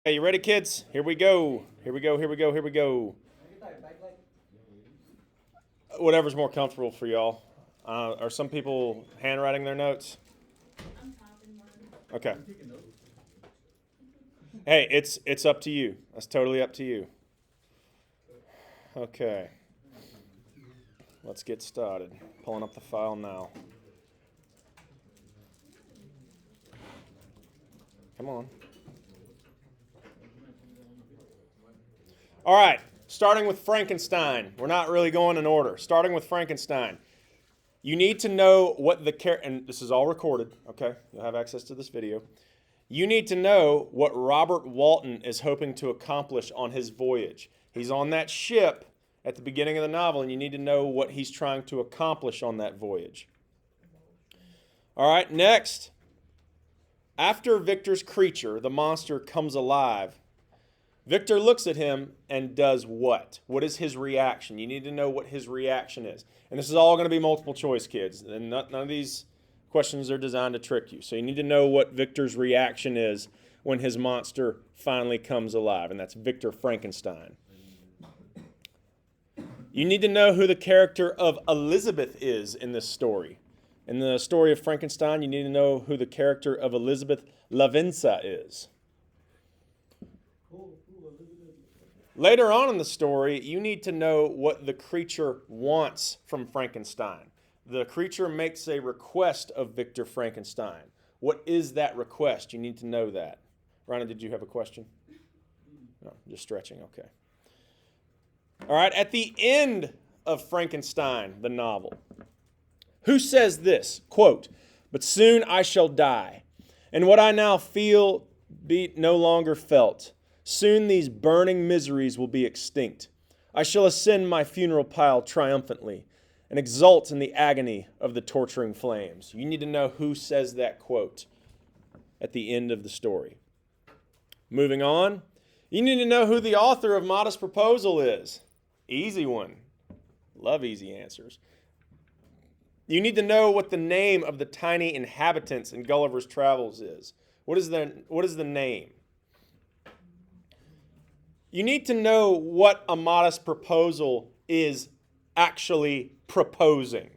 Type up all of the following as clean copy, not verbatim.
Hey, you ready, kids? Here we go. Here we go. Here we go. Here we go. Whatever's more comfortable for y'all. Are some people handwriting their notes? Okay. Hey, it's up to you. That's totally up to you. Okay. Let's get started. Pulling up the file now. Come on. All right. Starting with Frankenstein. We're not really going in order. Starting with Frankenstein. You need to know what the character, and this is all recorded, okay? You'll have access to this video. You need to know what Robert Walton is hoping to accomplish on his voyage. He's on that ship at the beginning of the novel, and you need to know what he's trying to accomplish on that voyage. All right, next. After Victor's creature, the monster, comes alive, Victor looks at him and does what? What is his reaction? You need to know what his reaction is. And this is all going to be multiple choice, kids. And none of these questions are designed to trick you. So you need to know what Victor's reaction is when his monster finally comes alive. And that's Victor Frankenstein. You need to know who the character of Elizabeth is in this story. In the story of Frankenstein, you need to know who the character of Elizabeth Lavenza is. Later on in the story, you need to know what the creature wants from Frankenstein. The creature makes a request of Victor Frankenstein. What is that request? You need to know that. Rana, did you have a question? No, just stretching, okay. All right, at the end of Frankenstein, the novel, who says this? Quote, "But soon I shall die, and what I now feel be no longer felt. Soon these burning miseries will be extinct. I shall ascend my funeral pile triumphantly and exult in the agony of the torturing flames." You need to know who says that quote at the end of the story. Moving on, you need to know who the author of Modest Proposal is. Easy one. Love easy answers. You need to know what the name of the tiny inhabitants in Gulliver's Travels is. What is the name? You need to know what a modest proposal is actually proposing.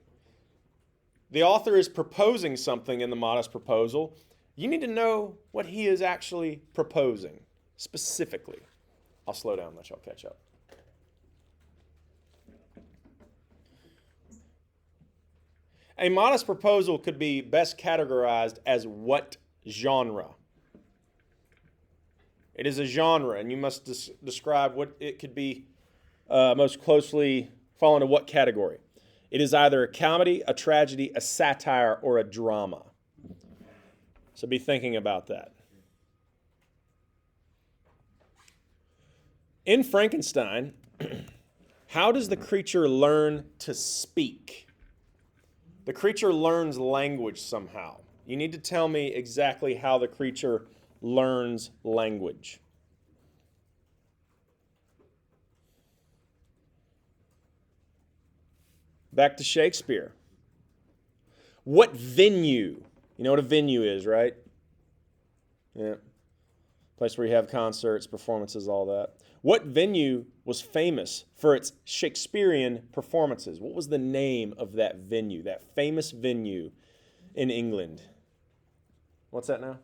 The author is proposing something in the modest proposal. You need to know what he is actually proposing, specifically. I'll slow down and let y'all catch up. A modest proposal could be best categorized as what genre? It is a genre, and you must describe what it could be most closely fall into what category. It is either a comedy, a tragedy, a satire, or a drama. So be thinking about that. In Frankenstein, how does the creature learn to speak? The creature learns language somehow. You need to tell me exactly how the creature learns language. Back to Shakespeare. What venue? You know what a venue is, right? Yeah. Place where you have concerts, performances, all that. What venue was famous for its Shakespearean performances? What was the name of that venue, that famous venue in England? What's that now?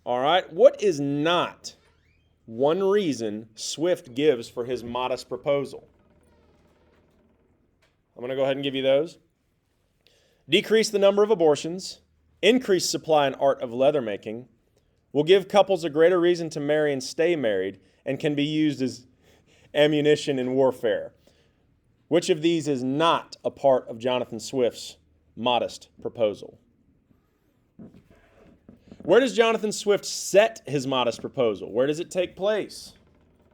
All right, what is not one reason Swift gives for his modest proposal? I'm going to go ahead and give you those. Decrease the number of abortions, increase supply and art of leather making, will give couples a greater reason to marry and stay married, and can be used as ammunition in warfare. Which of these is not a part of Jonathan Swift's modest proposal? Where does Jonathan Swift set his modest proposal? Where does it take place?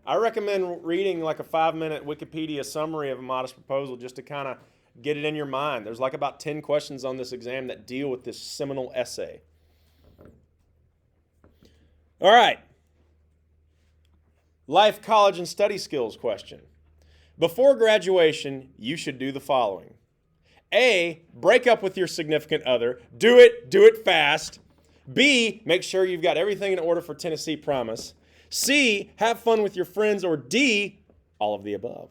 I recommend reading like a 5-minute Wikipedia summary of a modest proposal just to kind of get it in your mind. There's like about 10 questions on this exam that deal with this seminal essay. All right. Life, college, and study skills question. Before graduation, you should do the following. A, break up with your significant other. Do it fast. B, make sure you've got everything in order for Tennessee Promise. C, have fun with your friends. Or D, all of the above.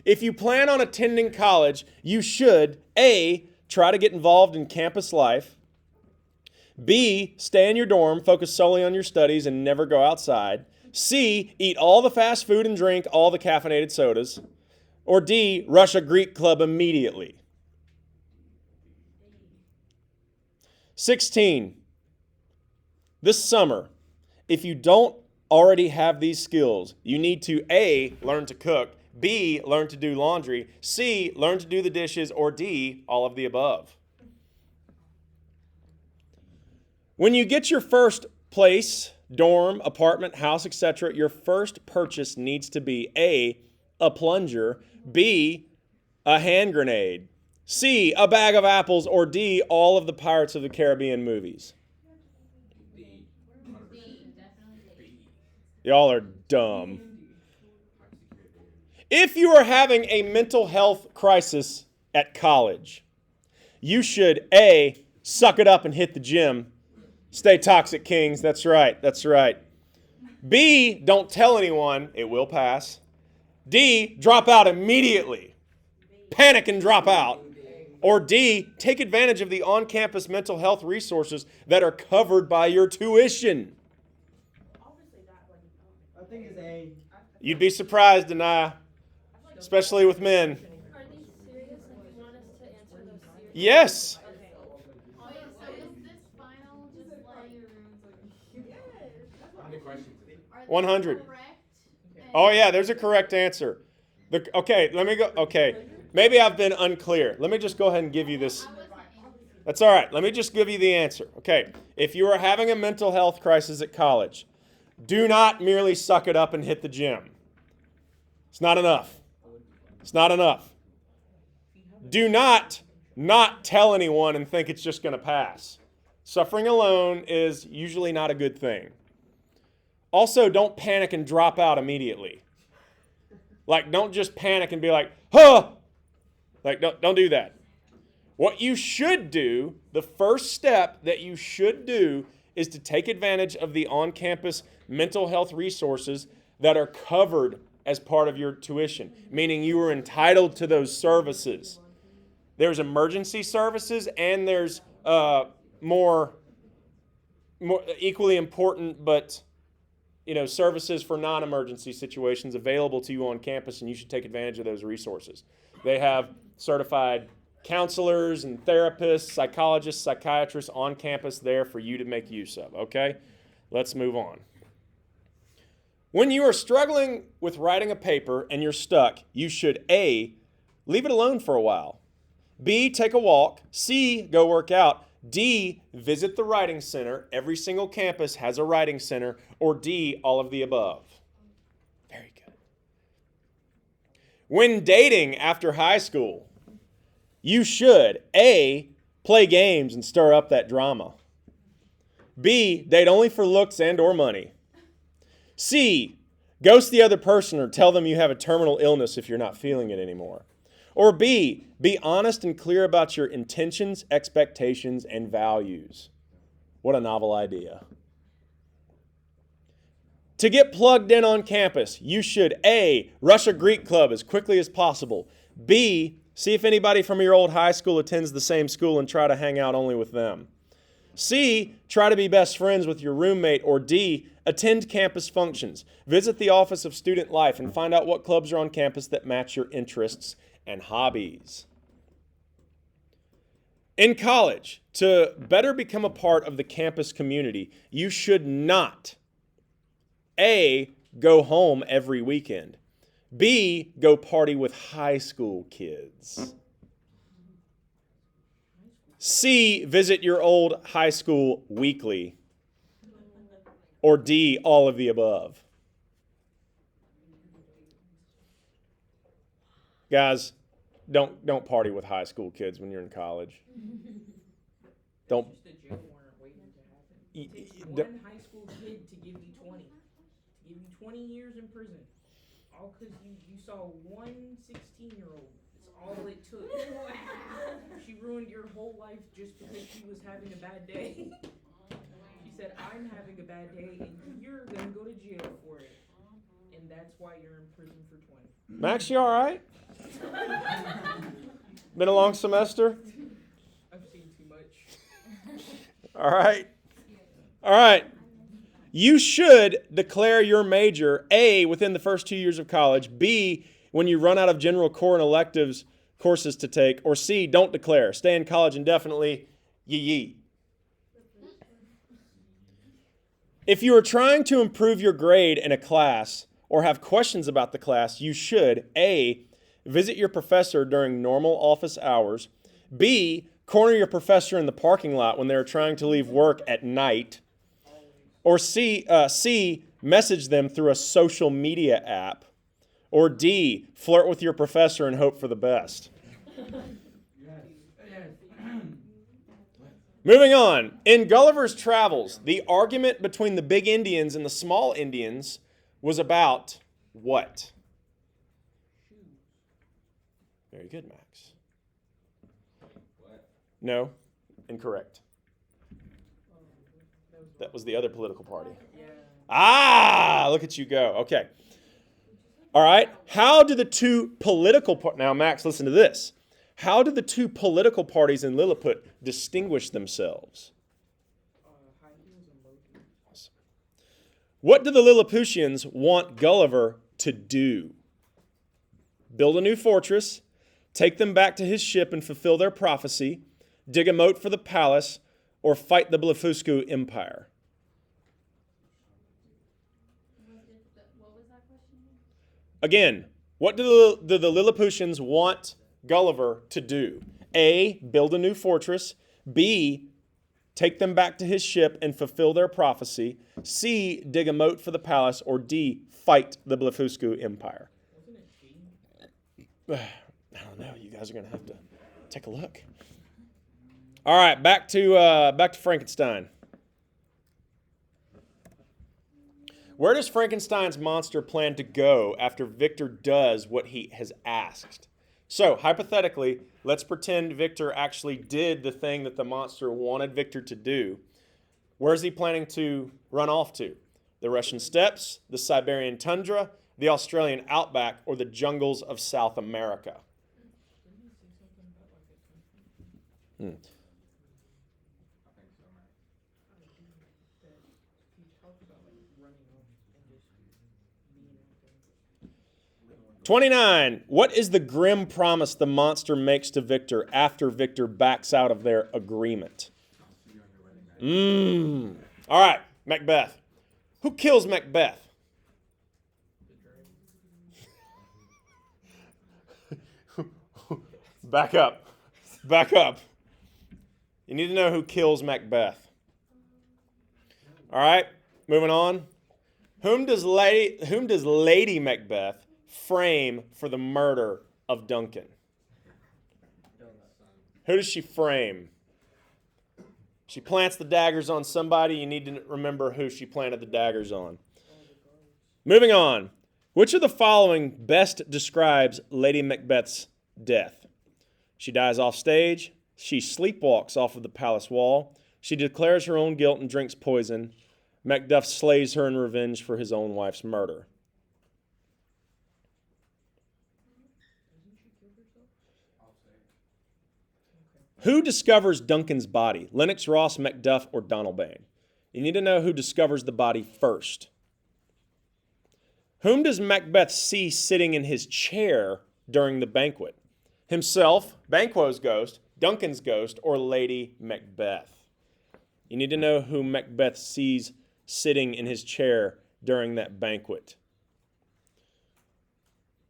If you plan on attending college, you should A, try to get involved in campus life. B, stay in your dorm, focus solely on your studies, and never go outside. C, eat all the fast food and drink all the caffeinated sodas. Or D, rush a Greek club immediately. 16. This summer, if you don't already have these skills, you need to A, learn to cook, B, learn to do laundry, C, learn to do the dishes, or D, all of the above. When you get your first place, dorm, apartment, house, etc., your first purchase needs to be A, a plunger, B, a hand grenade, C, a bag of apples, or D, all of the Pirates of the Caribbean movies. D. Y'all are dumb. If you are having a mental health crisis at college, you should A, suck it up and hit the gym. Stay toxic, kings. That's right. That's right. B, don't tell anyone. It will pass. D, drop out immediately. Panic and drop out. Or D, take advantage of the on-campus mental health resources that are covered by your tuition. I think it's A. You'd be surprised, Denia, especially with men. Are these serious and you want us to answer those seriously? Yes. Wait, so is this final just like, How many questions? are they 100. correct? Oh, yeah, there's a correct answer. Okay, let me go. Okay, maybe I've been unclear. Let me just go ahead and give you this. That's all right. Let me just give you the answer. Okay, if you are having a mental health crisis at college, do not merely suck it up and hit the gym. It's not enough. It's not enough. Do not tell anyone and think it's just going to pass. Suffering alone is usually not a good thing. Also, don't panic and drop out immediately. Like, don't just panic and be like, huh! Like, don't do that. What you should do, the first step that you should do is to take advantage of the on-campus mental health resources that are covered as part of your tuition, meaning you are entitled to those services. There's emergency services and there's more equally important but services for non-emergency situations available to you on campus, and you should take advantage of those resources. They have certified counselors and therapists, psychologists, psychiatrists on campus there for you to make use of, okay? Let's move on. When you are struggling with writing a paper and you're stuck, you should A, leave it alone for a while. B, take a walk. C, go work out. D, visit the writing center. Every single campus has a writing center. Or D, all of the above. Very good. When dating after high school, you should A, play games and stir up that drama. B, date only for looks and or money. C, ghost the other person or tell them you have a terminal illness if you're not feeling it anymore. Or B, be honest and clear about your intentions, expectations, and values. What a novel idea. To get plugged in on campus, you should A, rush a Greek club as quickly as possible. B, see if anybody from your old high school attends the same school and try to hang out only with them. C, try to be best friends with your roommate. Or D, attend campus functions. Visit the Office of Student Life and find out what clubs are on campus that match your interests and hobbies. In college, to better become a part of the campus community, you should not A, go home every weekend. B, go party with high school kids. C, visit your old high school weekly. Or D, all of the above. Guys, don't party with high school kids when you're in college. Don't. Just a jail warrant waiting to happen. Y- It takes y- one high school kid to give you 20. To give you 20 years in prison. All because you saw one 16-year-old. That's all it took. She ruined your whole life just because she was having a bad day. She said, I'm having a bad day and you're gonna go to jail for it. And that's why you're in prison for 20. Max, you all right? Been a long semester? I've seen too much. All right. All right. You should declare your major, A, within the first 2 years of college, B, when you run out of general core and electives courses to take, or C, don't declare. Stay in college indefinitely, yee. If you are trying to improve your grade in a class or have questions about the class, you should, A, visit your professor during normal office hours, B, corner your professor in the parking lot when they're trying to leave work at night, or C, message them through a social media app, or D, flirt with your professor and hope for the best. Moving on. In Gulliver's Travels, the argument between the big Indians and the small Indians was about what? Very good, Max. No, incorrect. That was the other political party. Ah, look at you go. Okay. All right. How do the two political now, Max, listen to this. How do the two political parties in Lilliput distinguish themselves? Awesome. What do the Lilliputians want Gulliver to do? Build a new fortress, take them back to his ship and fulfill their prophecy, dig a moat for the palace, or fight the Blefuscu Empire? What was that question? Again, what do the Lilliputians want Gulliver to do? A, build a new fortress. B, take them back to his ship and fulfill their prophecy. C, dig a moat for the palace. Or D, fight the Blefuscu Empire. Wasn't it G? I don't know. You guys are going to have to take a look. All right, back to Frankenstein. Where does Frankenstein's monster plan to go after Victor does what he has asked? So, hypothetically, let's pretend Victor actually did the thing that the monster wanted Victor to do. Where's he planning to run off to? The Russian steppes, the Siberian tundra, the Australian outback, or the jungles of South America? I think so, man. He talked about running off and just being out there. 29. What is the grim promise the monster makes to Victor after Victor backs out of their agreement? All right, Macbeth. Who kills Macbeth? Back up. Back up. You need to know who kills Macbeth. All right, moving on. Whom does Lady Macbeth frame for the murder of Duncan? Who does she frame? She plants the daggers on somebody. You need to remember who she planted the daggers on. Moving on. Which of the following best describes Lady Macbeth's death? She dies off stage. She sleepwalks off of the palace wall. She declares her own guilt and drinks poison. Macduff slays her in revenge for his own wife's murder. Who discovers Duncan's body? Lennox, Ross, Macduff, or Donalbain? You need to know who discovers the body first. Whom does Macbeth see sitting in his chair during the banquet? Himself, Banquo's ghost, Duncan's ghost, or Lady Macbeth? You need to know who Macbeth sees sitting in his chair during that banquet.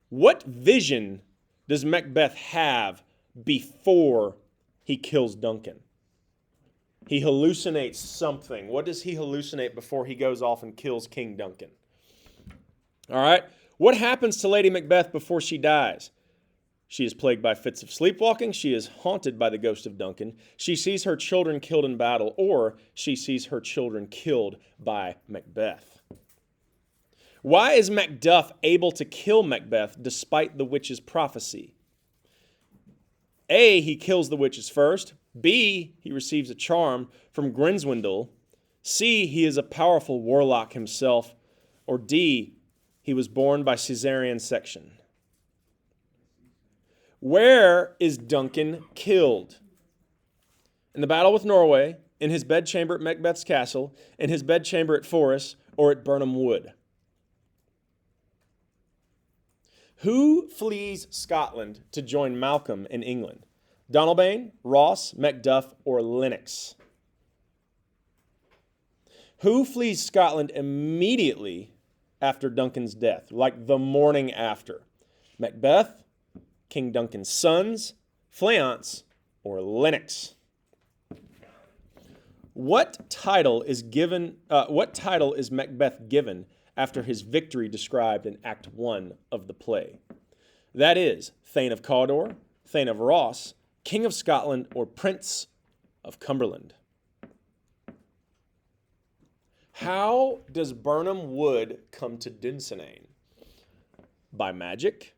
What vision does Macbeth have before he kills Duncan? He hallucinates something. What does he hallucinate before he goes off and kills King Duncan? All right. What happens to Lady Macbeth before she dies? She is plagued by fits of sleepwalking. She is haunted by the ghost of Duncan. She sees her children killed in battle, or she sees her children killed by Macbeth. Why is Macduff able to kill Macbeth despite the witch's prophecy? A, he kills the witches first. B, he receives a charm from Grinswindle. C, he is a powerful warlock himself. Or D, he was born by cesarean section. Where is Duncan killed? In the battle with Norway, in his bedchamber at Macbeth's castle, in his bedchamber at Forres, or at Birnam Wood? Who flees Scotland to join Malcolm in England? Donalbain, Ross, Macduff, or Lennox? Who flees Scotland immediately after Duncan's death, like the morning after? Macbeth, King Duncan's sons, Fleance, or Lennox? What title is Macbeth given after his victory described in Act 1 of the play? That is, Thane of Cawdor, Thane of Ross, King of Scotland, or Prince of Cumberland. How does Birnam Wood come to Dunsinane? By magic?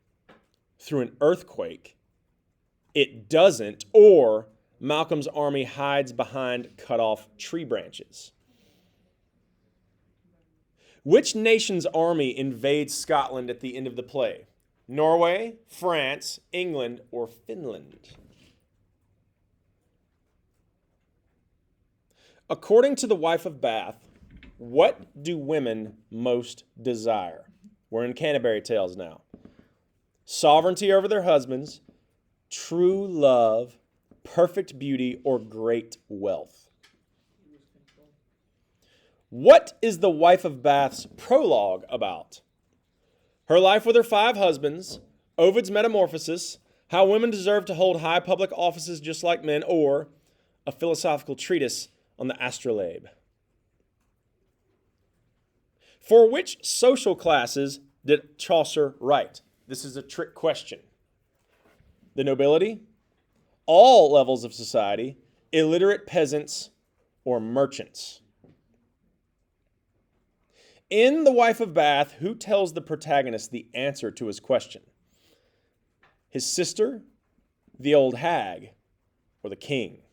Through an earthquake? It doesn't, or Malcolm's army hides behind cut-off tree branches. Which nation's army invades Scotland at the end of the play? Norway, France, England, or Finland? According to the wife of Bath, what do women most desire? We're in Canterbury Tales now. Sovereignty over their husbands, true love, perfect beauty, or great wealth. What is the wife of Bath's prologue about? Her life with her 5 husbands, Ovid's Metamorphosis, how women deserve to hold high public offices just like men, or a philosophical treatise on the astrolabe. For which social classes did Chaucer write? This is a trick question. The nobility, all levels of society, illiterate peasants, or merchants. In The Wife of Bath, who tells the protagonist the answer to his question? His sister, the old hag, or the king?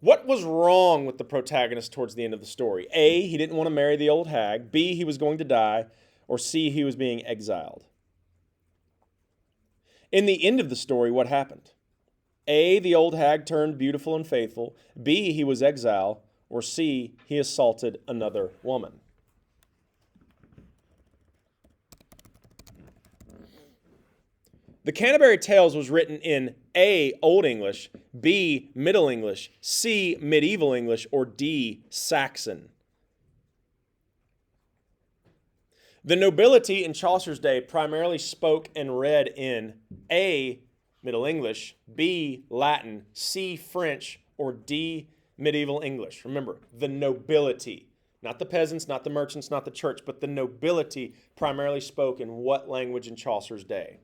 What was wrong with the protagonist towards the end of the story? A, he didn't want to marry the old hag. B, he was going to die. Or C, he was being exiled. In the end of the story, what happened? A, the old hag turned beautiful and faithful. B, he was exiled. Or C, he assaulted another woman. The Canterbury Tales was written in A, Old English, B, Middle English, C, Medieval English, or D, Saxon. The nobility in Chaucer's day primarily spoke and read in A, Middle English, B, Latin, C, French, or D, Medieval English. Remember, the nobility, not the peasants, not the merchants, not the church, but the nobility primarily spoke in what language in Chaucer's day?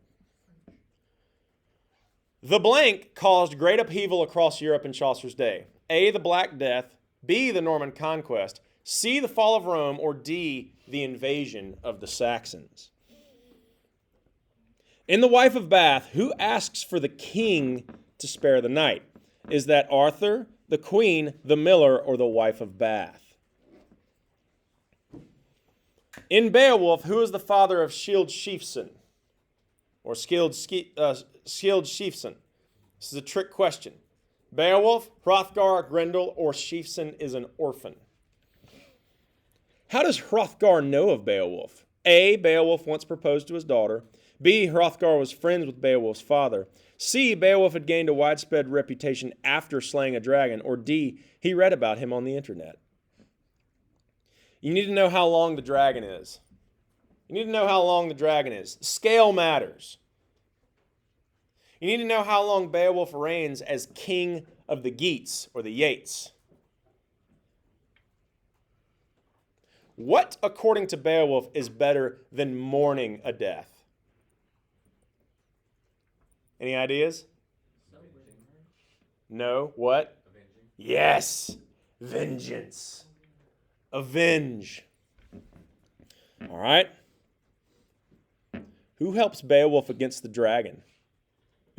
The blank caused great upheaval across Europe in Chaucer's day. A, the Black Death, B, the Norman Conquest, C, the fall of Rome, or D, the invasion of the Saxons. In The Wife of Bath, who asks for the king to spare the night? Is that Arthur, the queen, the miller, or the wife of Bath? In Beowulf, who is the father of Skjold-Skifsson? Or Skjold-Skifsson? This is a trick question. Beowulf, Hrothgar, Grendel, or Skifsson is an orphan. How does Hrothgar know of Beowulf? A, Beowulf once proposed to his daughter. B, Hrothgar was friends with Beowulf's father. C, Beowulf had gained a widespread reputation after slaying a dragon. Or D, he read about him on the internet. You need to know how long the dragon is. You need to know how long the dragon is. Scale matters. You need to know how long Beowulf reigns as king of the Geats or the Yeats. What, according to Beowulf, is better than mourning a death? Any ideas? No. What? Avenging. Yes. Vengeance. Avenge. All right. Who helps Beowulf against the dragon?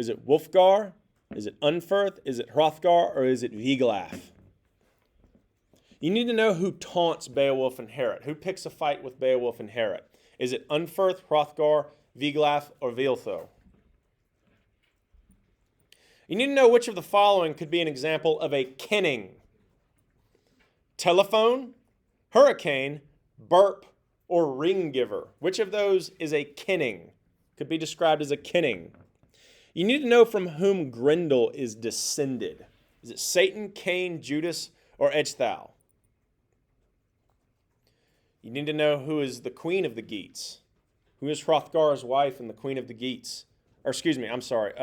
Is it Wulfgar? Is it Unferth? Is it Hrothgar? Or is it Viglaf? You need to know who taunts Beowulf and Herod. Who picks a fight with Beowulf and Herod? Is it Unferth, Hrothgar, Viglaf, or Viltho? You need to know which of the following could be an example of a kenning. Telephone, hurricane, burp, or ring giver. Which of those is a kenning? Could be described as a kenning. You need to know from whom Grendel is descended. Is it Satan, Cain, Judas, or Ecgtheow? You need to know who is the queen of the Geats. Who is Hrothgar's wife and the queen of the Geats? Or excuse me, I'm sorry.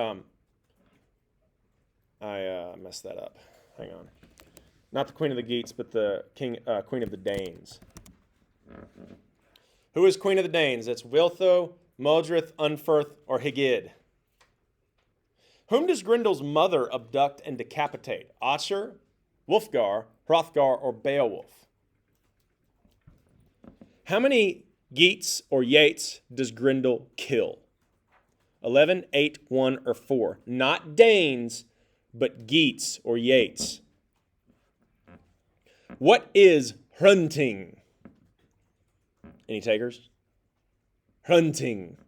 I messed that up. Hang on. Not the queen of the Geats, but the queen of the Danes. Who is queen of the Danes? That's Viltho, Modrith, Unferth, or Hygd. Whom does Grendel's mother abduct and decapitate? Asher, Wulfgar, Hrothgar, or Beowulf? How many Geats or Yeats does Grendel kill? 11, 8, 1, or 4. Not Danes, but Geats or Yeats. What is hunting? Any takers? Hunting.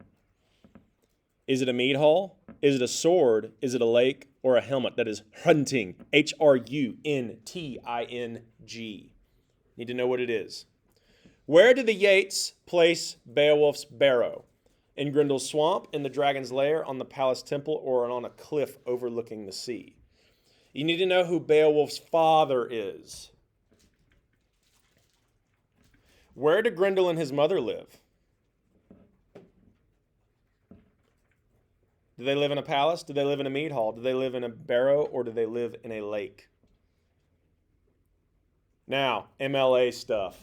Is it a mead hall? Is it a sword? Is it a lake? Or a helmet? That is hunting. Hrunting. Need to know what it is. Where do the Yeats place Beowulf's barrow? In Grendel's swamp, in the dragon's lair, on the palace temple, or on a cliff overlooking the sea? You need to know who Beowulf's father is. Where do Grendel and his mother live? Do they live in a palace? Do they live in a mead hall? Do they live in a barrow? Or do they live in a lake? Now, MLA stuff.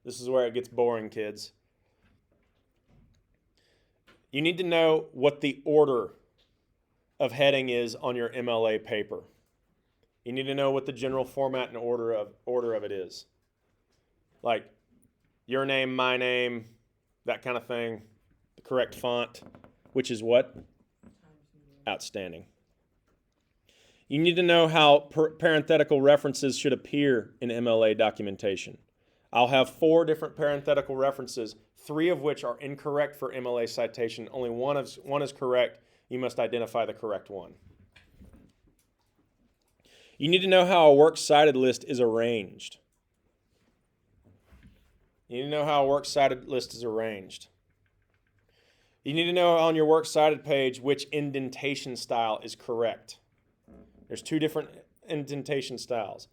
This is where it gets boring, kids. You need to know what the order of heading is on your MLA paper. You need to know what the general format and order of it is. Like your name, my name, that kind of thing. The correct font, which is what? Outstanding. You need to know how parenthetical references should appear in MLA documentation. I'll have 4 different parenthetical references, 3 of which are incorrect for MLA citation. Only one is correct. You must identify the correct one. You need to know how a works cited list is arranged. You need to know how a works cited list is arranged. You need to know on your works cited page which indentation style is correct. There's 2 different indentation styles.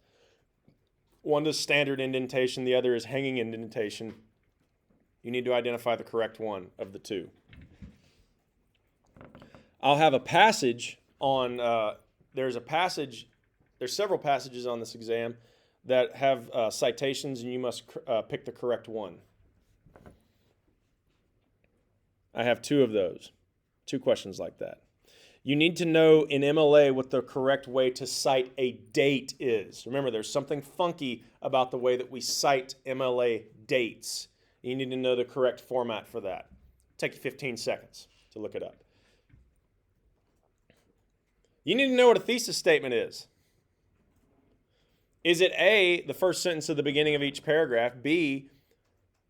One is standard indentation, the other is hanging indentation. You need to identify the correct one of the 2. I'll have a passage on, there's several passages on this exam that have citations, and you must pick the correct one. I have 2 of those, 2 questions like that. You need to know in MLA what the correct way to cite a date is. Remember, there's something funky about the way that we cite MLA dates. You need to know the correct format for that. Take you 15 seconds to look it up. You need to know what a thesis statement is. Is it A, the first sentence of the beginning of each paragraph? B,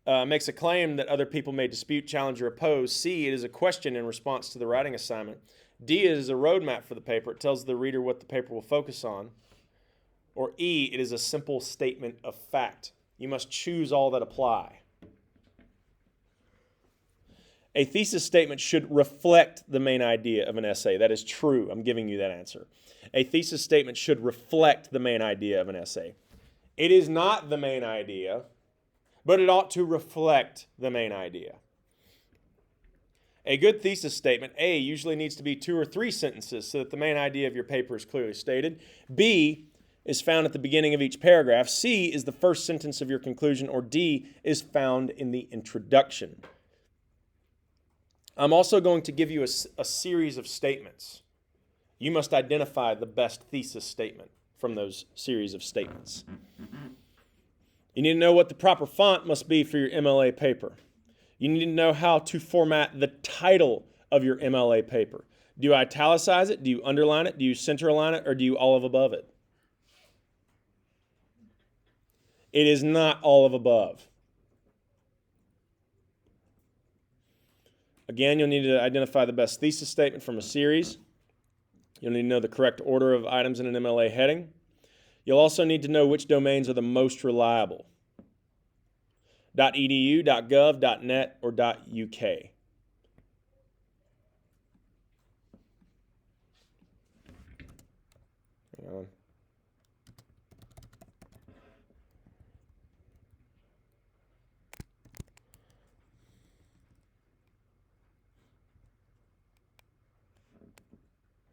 makes a claim that other people may dispute, challenge, or oppose. C, it is a question in response to the writing assignment. D, it is a roadmap for the paper. It tells the reader what the paper will focus on. Or E, it is a simple statement of fact. You must choose all that apply. A thesis statement should reflect the main idea of an essay. That is true. I'm giving you that answer. A thesis statement should reflect the main idea of an essay. It is not the main idea, but it ought to reflect the main idea. A good thesis statement, A, usually needs to be 2 or 3 sentences so that the main idea of your paper is clearly stated. B is found at the beginning of each paragraph. C is the first sentence of your conclusion, or D is found in the introduction. I'm also going to give you a series of statements. You must identify the best thesis statement from those series of statements. You need to know what the proper font must be for your MLA paper. You need to know how to format the title of your MLA paper. Do you italicize it? Do you underline it? Do you center align it? Or do you all of above it? It is not all of above. Again, you'll need to identify the best thesis statement from a series. You'll need to know the correct order of items in an MLA heading. You'll also need to know which domains are the most reliable. .edu, .gov, .net, or .uk. Hang on.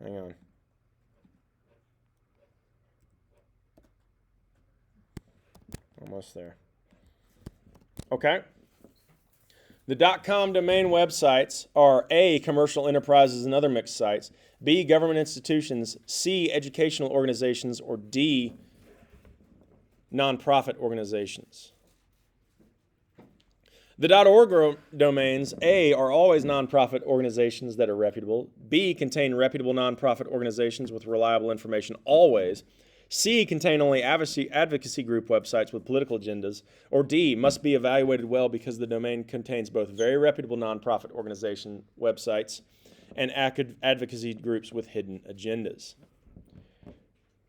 Hang on. Almost there. Okay. The .com domain websites are A, commercial enterprises and other mixed sites, B, government institutions, C, educational organizations, or D, nonprofit organizations. The .org domains, A, are always nonprofit organizations that are reputable, B, contain reputable nonprofit organizations with reliable information always, C, contain only advocacy group websites with political agendas, or D, must be evaluated well because the domain contains both very reputable nonprofit organization websites and advocacy groups with hidden agendas.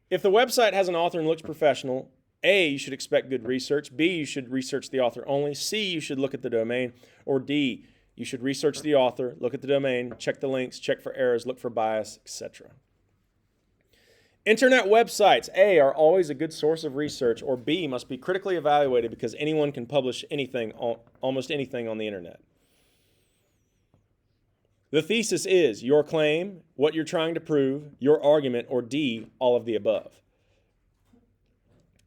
If the website has an author and looks professional, A, you should expect good research, B, you should research the author only, C, you should look at the domain, or D, you should research the author, look at the domain, check the links, check for errors, look for bias, etc. Internet websites, A, are always a good source of research, or B, must be critically evaluated because anyone can publish anything, almost anything on the internet. The thesis is your claim, what you're trying to prove, your argument, or D, all of the above.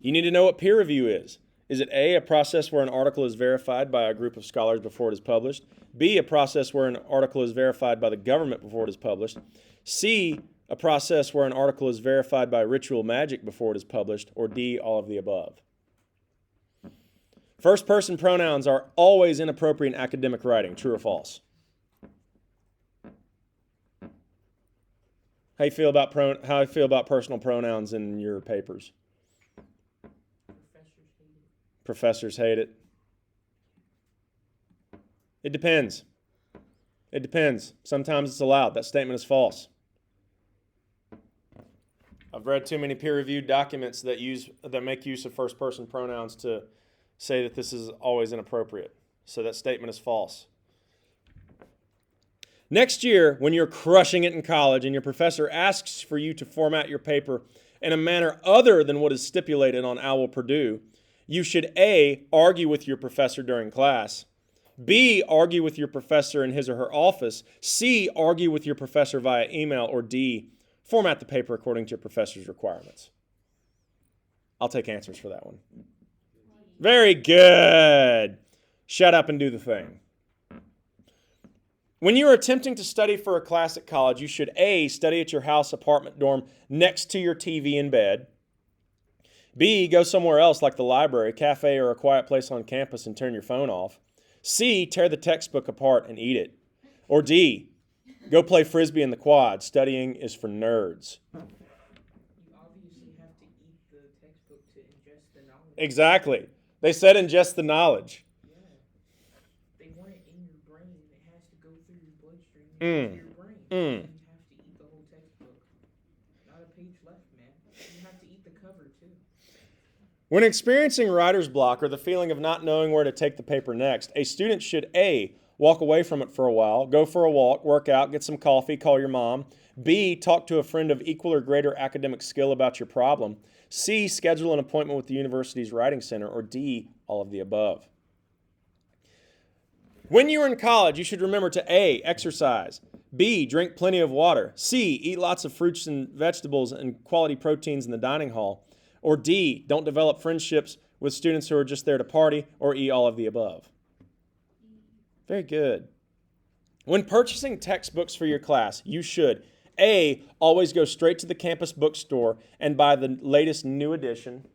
You need to know what peer review is. Is it A, a process where an article is verified by a group of scholars before it is published? B, a process where an article is verified by the government before it is published? C, a process where an article is verified by ritual magic before it is published? Or D, all of the above? First-person pronouns are always inappropriate in academic writing. True or false? How do you feel about personal pronouns in your papers? Professors hate it. It depends. It depends. Sometimes it's allowed. That statement is false. I've read too many peer-reviewed documents that make use of first-person pronouns to say that this is always inappropriate. So that statement is false. Next year, when you're crushing it in college and your professor asks for you to format your paper in a manner other than what is stipulated on OWL Purdue, you should A, argue with your professor during class, B, argue with your professor in his or her office, C, argue with your professor via email, or D, format the paper according to your professor's requirements. I'll take answers for that one. Very good. Shut up and do the thing. When you are attempting to study for a class at college, you should A, study at your house, apartment, dorm, next to your TV in bed. B, go somewhere else like the library, cafe, or a quiet place on campus and turn your phone off. C, tear the textbook apart and eat it. Or D, go play Frisbee in the quad. Studying is for nerds. You obviously have to eat the textbook to ingest the knowledge. Exactly. They said ingest the knowledge. Yeah. They want it in your brain. It has to go through your bloodstream into your brain. You have to eat the whole textbook. Not a page left, man. You have to eat the cover, too. When experiencing writer's block or the feeling of not knowing where to take the paper next, a student should A, walk away from it for a while, go for a walk, work out, get some coffee, call your mom. B, talk to a friend of equal or greater academic skill about your problem. C, schedule an appointment with the university's writing center. Or D, all of the above. When you're in college, you should remember to A, exercise, B, drink plenty of water, C, eat lots of fruits and vegetables and quality proteins in the dining hall, or D, don't develop friendships with students who are just there to party, or E, all of the above. Very good. When purchasing textbooks for your class, you should A, always go straight to the campus bookstore and buy the latest new edition.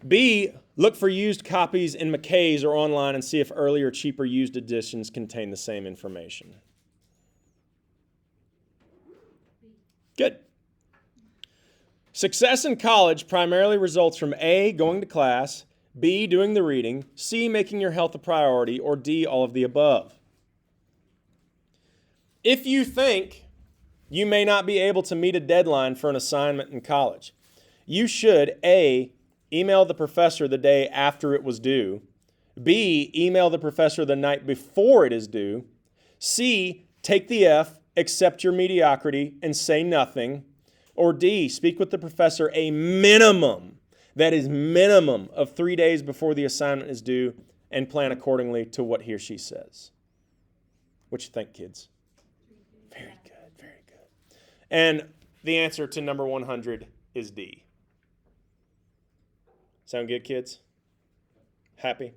B, look for used copies in McKay's or online and see if earlier, cheaper used editions contain the same information. Good. Success in college primarily results from A, going to class, B, doing the reading, C, making your health a priority, or D, all of the above. If you think you may not be able to meet a deadline for an assignment in college, you should A, email the professor the day after it was due, B, email the professor the night before it is due, C, take the F, accept your mediocrity, and say nothing, or D, speak with the professor a minimum, that is minimum of 3 days before the assignment is due, and plan accordingly to what he or she says. What you think, kids? Very good, very good. And the answer to number 100 is D. Sound good, kids? Happy?